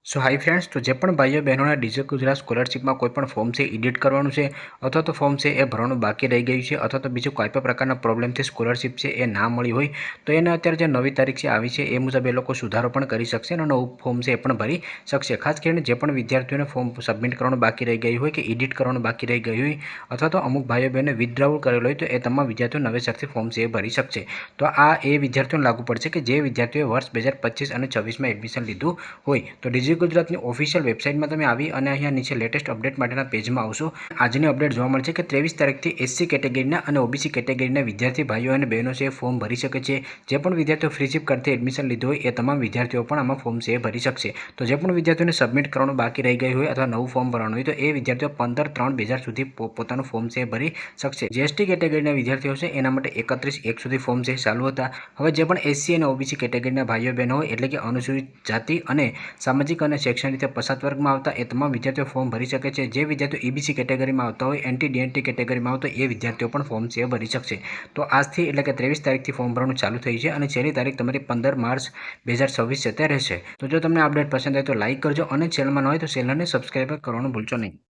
સો high friends, તો જે પણ ભાઈઓ બહેનોના ડીજે ગુજરાત સ્કોલરશિપમાં કોઈ પણ ફોર્મ છે એડિટ કરવાનું છે અથવા તો ફોર્મ છે એ ભરવાનું બાકી રહી ગયું છે અથવા તો બીજું કોઈ પણ પ્રકારના પ્રોબ્લેમથી સ્કોલરશિપ છે એ ના મળી હોય તો એને અત્યારે જે નવી તારીખ છે આવી છે એ મુજબ એ લોકો સુધારો પણ કરી શકશે અને નવું ફોર્મ છે એ પણ ભરી શકશે. ખાસ કરીને જે પણ વિદ્યાર્થીઓને ફોર્મ સબમિટ કરવાનું બાકી રહી ગયું હોય કે એડિટ કરવાનું બાકી રહી ગયું હોય અથવા તો અમુક ભાઈઓ બહેને વિથડ્રોવલ કરેલો હોય તો એ તમામ વિદ્યાર્થીઓ નવેસરથી ફોર્મ છે એ ભરી શકશે. તો આ એ વિદ્યાર્થીઓને લાગુ પડશે કે જે વિદ્યાર્થીઓએ વર્ષ 2025 અને 26માં એડમિશન લીધું હોય. તો ડીજી ગુજરાતની ઓફિશિયલ વેબસાઇટમાં તમે આવી અને અહીંયા નીચે લેટેસ્ટ અપડેટ માટેના પેજમાં આવશો. આજની અપડેટ જોવા મળશે કે 23 તારીખથી એસસી કેટેગરીના અને ઓબીસી કેટેગરીના વિદ્યાર્થી ભાઈઓ અને બહેનો છે એ ફોર્મ ભરી શકે છે. જે પણ વિદ્યાર્થીઓ ફ્રીશીપ કરતી એડમિશન લીધું હોય એ તમામ વિદ્યાર્થીઓ પણ આમાં ફોર્મ છે એ ભરી શકશે. તો જે પણ વિદ્યાર્થીઓને સબમિટ કરવાનું બાકી રહી ગયું હોય અથવા નવું ફોર્મ ભરવાનું હોય તો એ વિદ્યાર્થીઓ 15/3/2000 સુધી પોતાનું ફોર્મ છે એ ભરી શકશે. જીએસટી કેટેગરીના વિદ્યાર્થીઓ છે એના માટે 31/1 સુધી ફોર્મ છે ચાલુ હતા. હવે જે પણ એસસી અને ઓબીસી કેટેગરીના ભાઈઓ બહેનો હોય એટલે કે અનુસૂચિત જાતિ અને સામાજિક અને શૈક્ષણિક રીતે પછાત વર્ગમાં આવતા એ તમામ વિદ્યાર્થીઓ ફોર્મ ભરી શકે છે. જે વિદ્યાર્થીઓ ઈબીસી કેટેગરીમાં આવતા હોય, એનટી ડીએનટી કેટેગરીમાં આવતા હોય એ વિદ્યાર્થીઓ પણ ફોર્મ છે ભરી શકશે. તો આજથી એટલે કે 23 તારીખથી ફોર્મ ભરવાનું ચાલુ થઈ છે અને છેલ્લી તારીખ તમારી 15 માર્ચ 2026 છે તે રહેશે. તો જો તમને અપડેટ પસંદ આવે તો લાઇક કરજો અને ચેનલમાં ન હોય તો ચેનલને સબસ્ક્રાઈબ કરવાનું ભૂલશો નહીં.